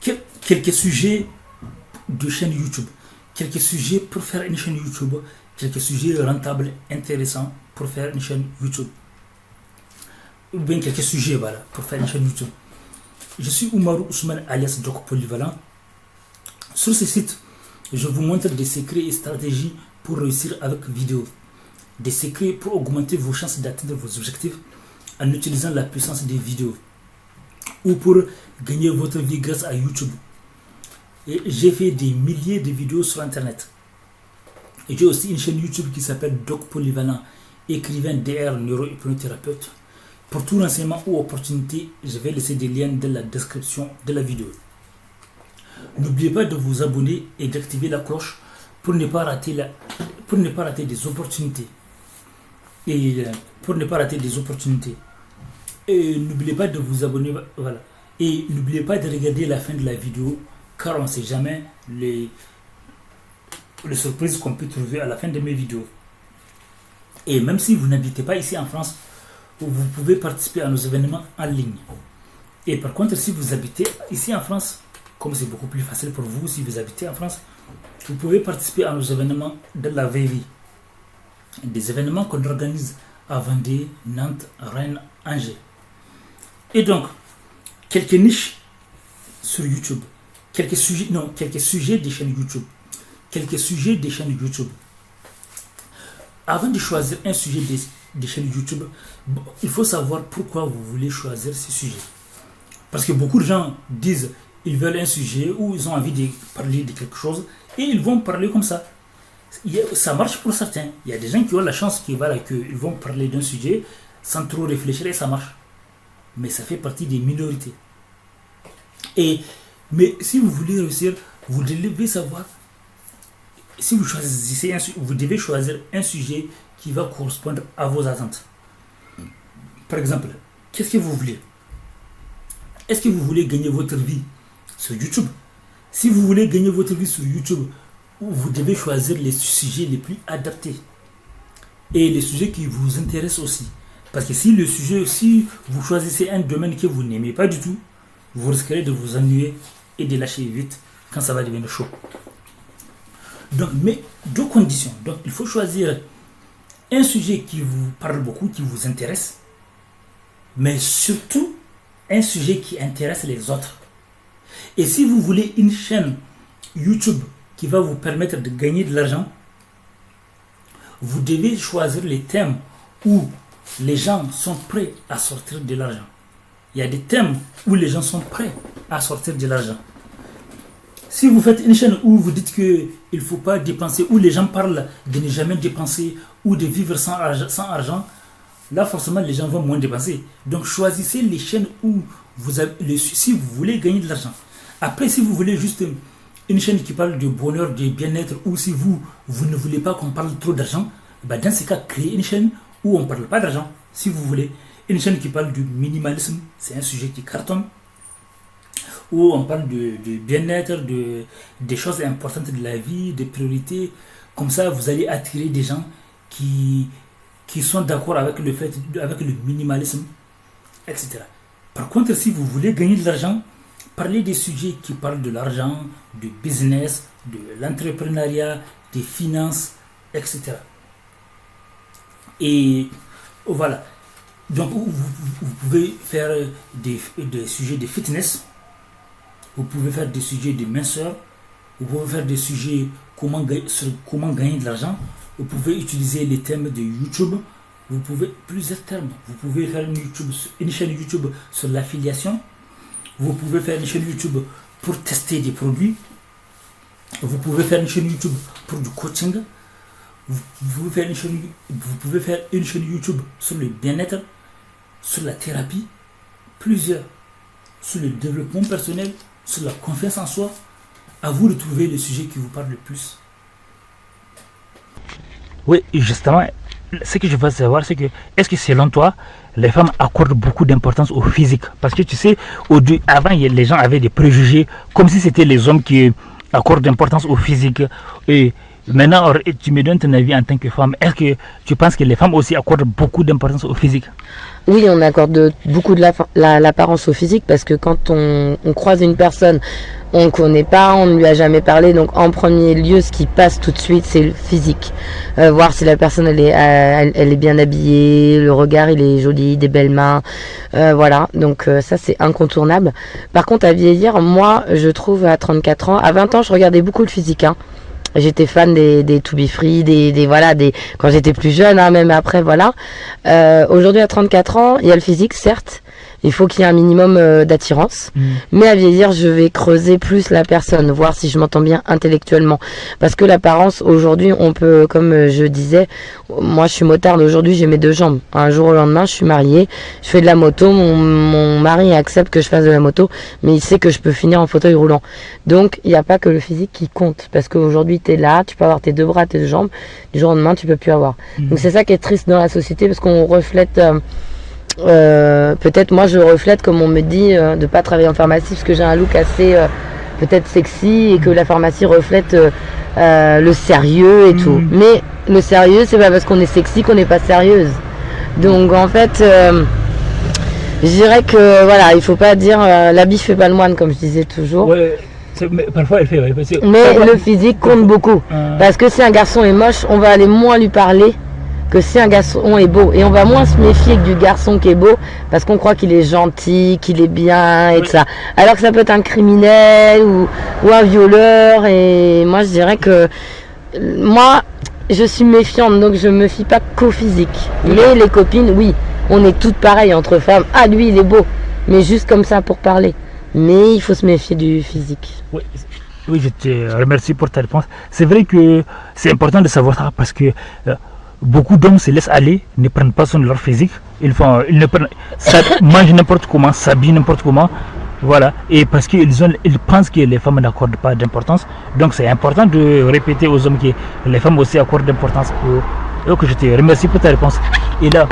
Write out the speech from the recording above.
quelques sujets de chaîne YouTube, quelques sujets pour faire une chaîne YouTube, quelques sujets rentables, intéressants pour faire une chaîne YouTube. Ou bien quelques sujets, voilà, pour faire une chaîne YouTube. Je suis Oumarou Ousmane alias Doc Polyvalent. Sur ce site, je vous montre des secrets et stratégies pour réussir avec vidéo. Des secrets pour augmenter vos chances d'atteindre vos objectifs en utilisant la puissance des vidéos. Ou pour gagner votre vie grâce à YouTube. Et j'ai fait des milliers de vidéos sur Internet. Et j'ai aussi une chaîne YouTube qui s'appelle Doc Polyvalent, écrivain DR neurohypnothérapeute. Pour tout renseignement ou opportunité, je vais laisser des liens dans la description de la vidéo. N'oubliez pas de vous abonner et d'activer la cloche pour ne pas rater des opportunités. Et n'oubliez pas de vous abonner, voilà. Et n'oubliez pas de regarder la fin de la vidéo, car on ne sait jamais les surprises qu'on peut trouver à la fin de mes vidéos. Et même si vous n'habitez pas ici en France, vous pouvez participer à nos événements en ligne. Et par contre, si vous habitez ici en France, comme c'est beaucoup plus facile pour vous si vous habitez en France, vous pouvez participer à nos événements de la vraie vie. Des événements qu'on organise à Vendée, Nantes, Rennes, Angers. Et donc, quelques niches sur YouTube, quelques sujets des chaînes YouTube. Avant de choisir un sujet des chaînes YouTube, il faut savoir pourquoi vous voulez choisir ce sujet. Parce que beaucoup de gens disent ils veulent un sujet ou ils ont envie de parler de quelque chose et ils vont parler comme ça. Ça marche pour certains. Il y a des gens qui ont la chance qu'ils vont parler d'un sujet sans trop réfléchir et ça marche. Mais ça fait partie des minorités. Mais si vous voulez réussir, vous devez savoir, si vous choisissez vous devez choisir un sujet qui va correspondre à vos attentes. Par exemple, qu'est-ce que vous voulez? Est-ce que vous voulez gagner votre vie sur YouTube? Si vous voulez gagner votre vie sur YouTube, vous devez choisir les sujets les plus adaptés et les sujets qui vous intéressent aussi. Parce que si vous choisissez un domaine que vous n'aimez pas du tout, vous risquerez de vous ennuyer et de lâcher vite quand ça va devenir chaud. Donc, mais deux conditions. Donc, il faut choisir un sujet qui vous parle beaucoup, qui vous intéresse, mais surtout un sujet qui intéresse les autres. Et si vous voulez une chaîne YouTube qui va vous permettre de gagner de l'argent, vous devez choisir les thèmes où les gens sont prêts à sortir de l'argent. Il y a des thèmes où les gens sont prêts à sortir de l'argent. Si vous faites une chaîne où vous dites qu'il ne faut pas dépenser, où les gens parlent de ne jamais dépenser ou de vivre sans argent, là forcément les gens vont moins dépenser. Donc choisissez les chaînes où si vous voulez gagner de l'argent. Après, si vous voulez juste une chaîne qui parle de bonheur, de bien-être, ou si vous ne voulez pas qu'on parle trop d'argent, dans ce cas, créez une chaîne où on ne parle pas d'argent. Si vous voulez une chaîne qui parle du minimalisme, c'est un sujet qui cartonne, où on parle de bien-être, des choses importantes de la vie, des priorités. Comme ça, vous allez attirer des gens qui sont d'accord avec le minimalisme, etc. Par contre, si vous voulez gagner de l'argent, parlez des sujets qui parlent de l'argent, du business, de l'entrepreneuriat, des finances, etc. Et voilà. Donc, vous pouvez faire des sujets de fitness, vous pouvez faire des sujets de minceur, vous pouvez faire des sujets sur comment gagner de l'argent, vous pouvez utiliser les thèmes de YouTube, vous pouvez plusieurs thèmes. Vous pouvez faire une chaîne YouTube sur l'affiliation, vous pouvez faire une chaîne YouTube pour tester des produits, vous pouvez faire une chaîne YouTube pour du coaching, vous pouvez faire une chaîne YouTube sur le bien-être, sur la thérapie, plusieurs, sur le développement personnel, sur la confiance en soi. À vous de trouver le sujet qui vous parle le plus. Oui, justement, ce que je veux savoir, c'est que, est-ce que selon toi, les femmes accordent beaucoup d'importance au physique? Parce que tu sais, avant, les gens avaient des préjugés, comme si c'était les hommes qui accordent d'importance au physique. Et Maintenant, tu me donnes ton avis en tant que femme. Est-ce que tu penses que les femmes aussi accordent beaucoup d'importance au physique? Oui, on accorde beaucoup de l'apparence au physique parce que quand on croise une personne, on ne connaît pas, on ne lui a jamais parlé. Donc en premier lieu, ce qui passe tout de suite, c'est le physique. Voir si la personne elle est bien habillée, le regard il est joli, des belles mains. Voilà, donc ça c'est incontournable. Par contre, à vieillir, moi je trouve à 34 ans, à 20 ans je regardais beaucoup le physique. J'étais fan des To Be Free, quand j'étais plus jeune, même après, voilà. Aujourd'hui, à 34 ans, il y a le physique, certes. Il faut qu'il y ait un minimum d'attirance. Mais à vieillir, je vais creuser plus la personne, voir si je m'entends bien intellectuellement. Parce que l'apparence, aujourd'hui, on peut, comme je disais, moi je suis motarde, aujourd'hui j'ai mes 2 jambes. Un jour au lendemain, je suis mariée, je fais de la moto, mon mari accepte que je fasse de la moto, mais il sait que je peux finir en fauteuil roulant. Donc, il n'y a pas que le physique qui compte. Parce qu'aujourd'hui, tu es là, tu peux avoir tes 2 bras, tes 2 jambes, du jour au lendemain, tu peux plus avoir. Donc c'est ça qui est triste dans la société, parce qu'on reflète... peut-être moi je reflète comme on me dit de pas travailler en pharmacie parce que j'ai un look assez peut-être sexy et que la pharmacie reflète le sérieux et tout. Mais le sérieux, c'est pas parce qu'on est sexy qu'on n'est pas sérieuse. Donc en fait je dirais que voilà, il faut pas dire l'habit fait pas le moine, comme je disais toujours. Ouais, mais parfois elle fait, ouais, mais le physique compte beaucoup parce que si un garçon est moche, on va aller moins lui parler que si un garçon est beau, et on va moins se méfier du garçon qui est beau parce qu'on croit qu'il est gentil, qu'il est bien et tout ça, alors que ça peut être un criminel ou un violeur. Et moi je dirais que moi je suis méfiante, donc je me fie pas qu'au physique. Mais les copines, oui, on est toutes pareilles entre femmes. Ah, lui il est beau, mais juste comme ça pour parler. Mais il faut se méfier du physique. Oui, je te remercie pour ta réponse. C'est vrai que c'est important de savoir ça parce que beaucoup d'hommes se laissent aller, ne prennent pas soin de leur physique. Ils mangent n'importe comment, s'habillent n'importe comment. Voilà. Et parce qu'ils pensent que les femmes n'accordent pas d'importance. Donc c'est important de répéter aux hommes que les femmes aussi accordent d'importance. Donc je te remercie pour ta réponse. Et là,